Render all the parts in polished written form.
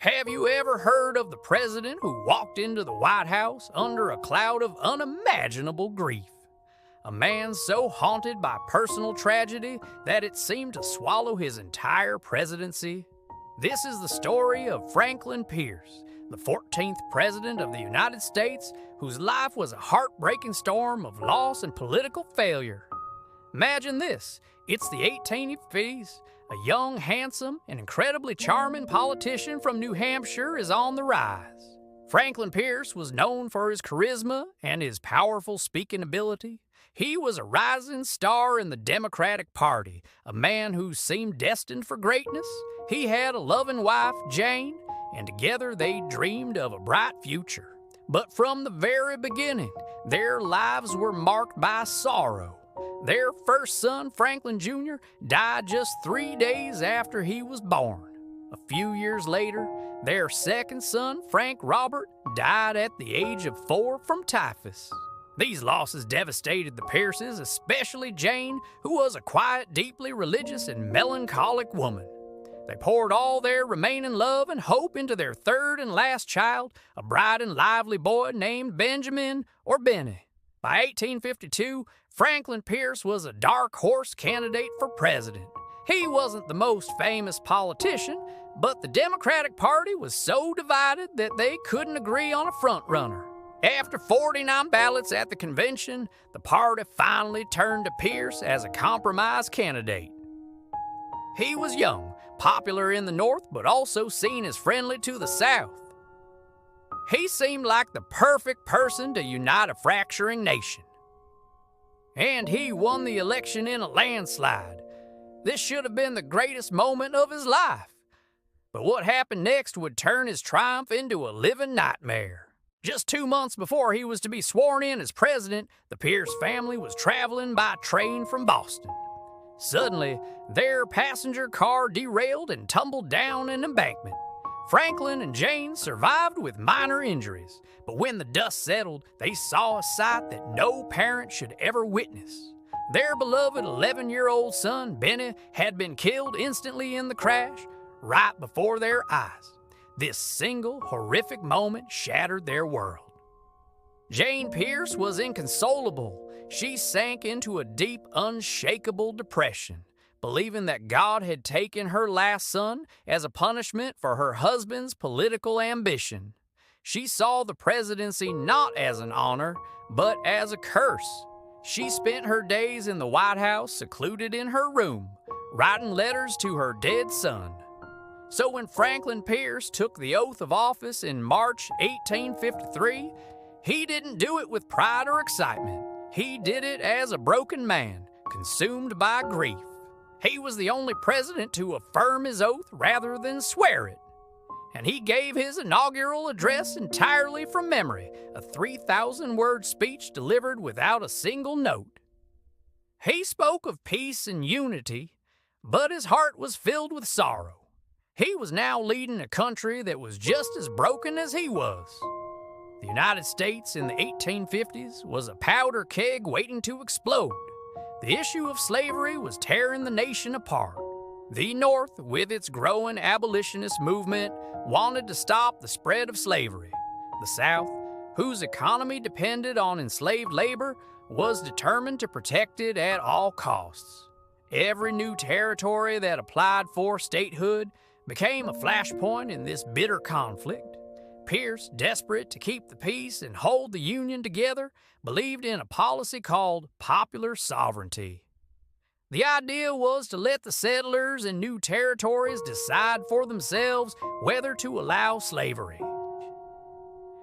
Have you ever heard of the president who walked into the White House under a cloud of unimaginable grief? A man so haunted by personal tragedy that it seemed to swallow his entire presidency? This is the story of Franklin Pierce, the 14th President of the United States, whose life was a heartbreaking storm of loss and political failure. Imagine this, it's the 1850s. A young, handsome, and incredibly charming politician from New Hampshire is on the rise. Franklin Pierce was known for his charisma and his powerful speaking ability. He was a rising star in the Democratic Party, a man who seemed destined for greatness. He had a loving wife, Jane, and together they dreamed of a bright future. But from the very beginning, their lives were marked by sorrow. Their first son, Franklin Jr., died just 3 days after he was born. A few years later, their second son, Frank Robert, died at the age of 4 from typhus. These losses devastated the Pierces, especially Jane, who was a quiet, deeply religious, and melancholic woman. They poured all their remaining love and hope into their third and last child, a bright and lively boy named Benjamin or Benny. By 1852, Franklin Pierce was a dark horse candidate for president. He wasn't the most famous politician, but the Democratic Party was so divided that they couldn't agree on a frontrunner. After 49 ballots at the convention, the party finally turned to Pierce as a compromise candidate. He was young, popular in the North, but also seen as friendly to the South. He seemed like the perfect person to unite a fracturing nation. And he won the election in a landslide. This should have been the greatest moment of his life. But what happened next would turn his triumph into a living nightmare. Just 2 months before he was to be sworn in as president, the Pierce family was traveling by train from Boston. Suddenly, their passenger car derailed and tumbled down an embankment. Franklin and Jane survived with minor injuries, but when the dust settled, they saw a sight that no parent should ever witness. Their beloved 11-year-old son, Benny, had been killed instantly in the crash, right before their eyes. This single, horrific moment shattered their world. Jane Pierce was inconsolable. She sank into a deep, unshakable depression, believing that God had taken her last son as a punishment for her husband's political ambition. She saw the presidency not as an honor, but as a curse. She spent her days in the White House, secluded in her room, writing letters to her dead son. So when Franklin Pierce took the oath of office in March 1853, he didn't do it with pride or excitement. He did it as a broken man, consumed by grief. He was the only president to affirm his oath rather than swear it. And he gave his inaugural address entirely from memory, a 3,000-word speech delivered without a single note. He spoke of peace and unity, but his heart was filled with sorrow. He was now leading a country that was just as broken as he was. The United States in the 1850s was a powder keg waiting to explode. The issue of slavery was tearing the nation apart. The North, with its growing abolitionist movement, wanted to stop the spread of slavery. The South, whose economy depended on enslaved labor, was determined to protect it at all costs. Every new territory that applied for statehood became a flashpoint in this bitter conflict. Pierce, desperate to keep the peace and hold the Union together, believed in a policy called popular sovereignty. The idea was to let the settlers in new territories decide for themselves whether to allow slavery.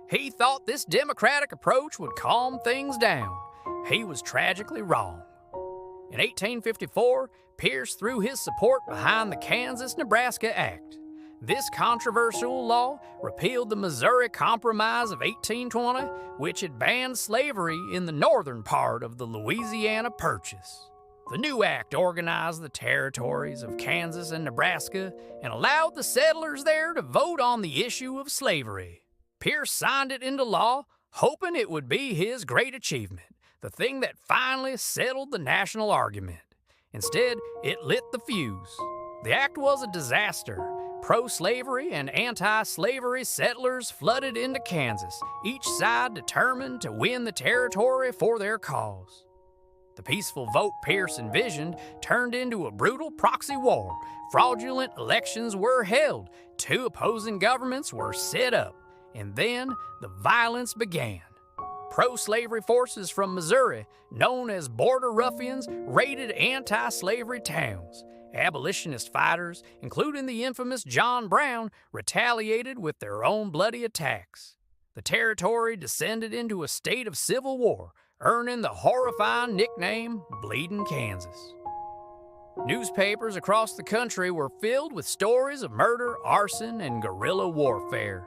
He thought this democratic approach would calm things down. He was tragically wrong. In 1854, Pierce threw his support behind the Kansas-Nebraska Act. This controversial law repealed the Missouri Compromise of 1820, which had banned slavery in the northern part of the Louisiana Purchase. The new act organized the territories of Kansas and Nebraska and allowed the settlers there to vote on the issue of slavery. Pierce signed it into law, hoping it would be his great achievement, the thing that finally settled the national argument. Instead, it lit the fuse. The act was a disaster. pro-slavery and anti-slavery settlers flooded into Kansas, each side determined to win the territory for their cause. The peaceful vote Pierce envisioned turned into a brutal proxy war. Fraudulent elections were held, 2 opposing governments were set up, and then the violence began. Pro-slavery forces from Missouri, known as border ruffians, raided anti-slavery towns. Abolitionist fighters, including the infamous John Brown, retaliated with their own bloody attacks. The territory descended into a state of civil war, earning the horrifying nickname Bleeding Kansas. Newspapers across the country were filled with stories of murder, arson, and guerrilla warfare.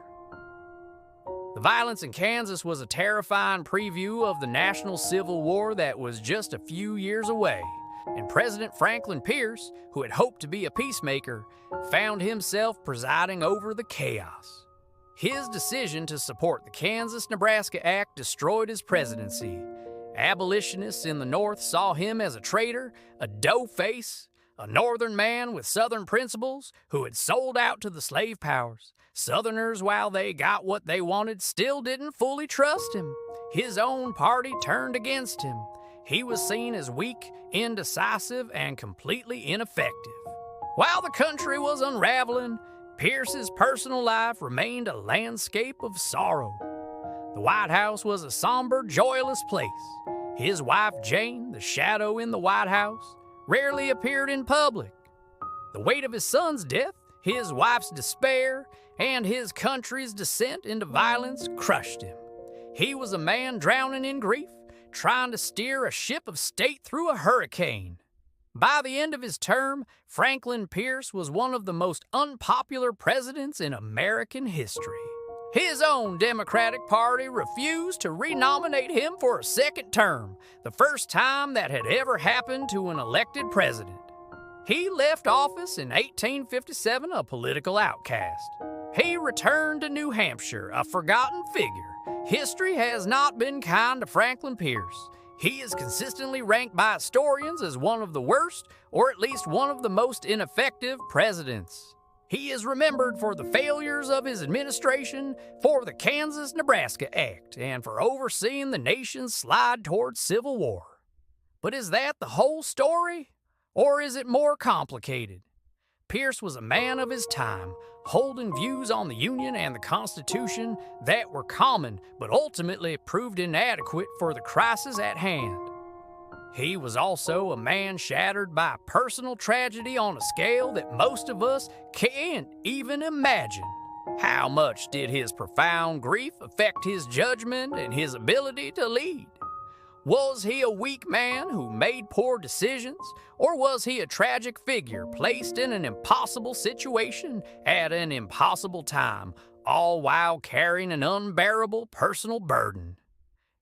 The violence in Kansas was a terrifying preview of the national civil war that was just a few years away, and President Franklin Pierce, who had hoped to be a peacemaker, found himself presiding over the chaos. His decision to support the Kansas-Nebraska Act destroyed his presidency. Abolitionists in the North saw him as a traitor, a doughface, a Northern man with Southern principles who had sold out to the slave powers. Southerners, while they got what they wanted, still didn't fully trust him. His own party turned against him. He was seen as weak, indecisive, and completely ineffective. While the country was unraveling, Pierce's personal life remained a landscape of sorrow. The White House was a somber, joyless place. His wife, Jane, the shadow in the White House, rarely appeared in public. The weight of his son's death, his wife's despair, and his country's descent into violence crushed him. He was a man drowning in grief, trying to steer a ship of state through a hurricane. By the end of his term, Franklin Pierce was one of the most unpopular presidents in American history. His own Democratic Party refused to renominate him for a second term, the first time that had ever happened to an elected president. He left office in 1857 a political outcast. He returned to New Hampshire, a forgotten figure. History has not been kind to Franklin Pierce. He is consistently ranked by historians as one of the worst, or at least one of the most ineffective presidents. He is remembered for the failures of his administration, for the Kansas-Nebraska Act, and for overseeing the nation's slide towards civil war. But is that the whole story? Or is it more complicated? Pierce was a man of his time, holding views on the Union and the Constitution that were common but ultimately proved inadequate for the crisis at hand. He was also a man shattered by personal tragedy on a scale that most of us can't even imagine. How much did his profound grief affect his judgment and his ability to lead? Was he a weak man who made poor decisions, or was he a tragic figure placed in an impossible situation at an impossible time, all while carrying an unbearable personal burden?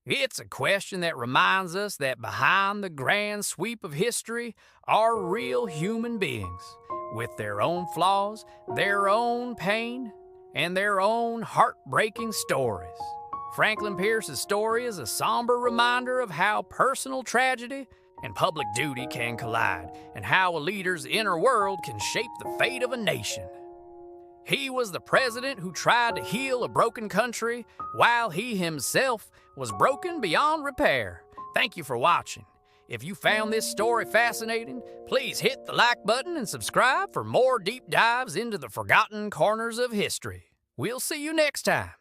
It's a question that reminds us that behind the grand sweep of history are real human beings, with their own flaws, their own pain, and their own heartbreaking stories. Franklin Pierce's story is a somber reminder of how personal tragedy and public duty can collide, and how a leader's inner world can shape the fate of a nation. He was the president who tried to heal a broken country while he himself was broken beyond repair. Thank you for watching. If you found this story fascinating, please hit the like button and subscribe for more deep dives into the forgotten corners of history. We'll see you next time.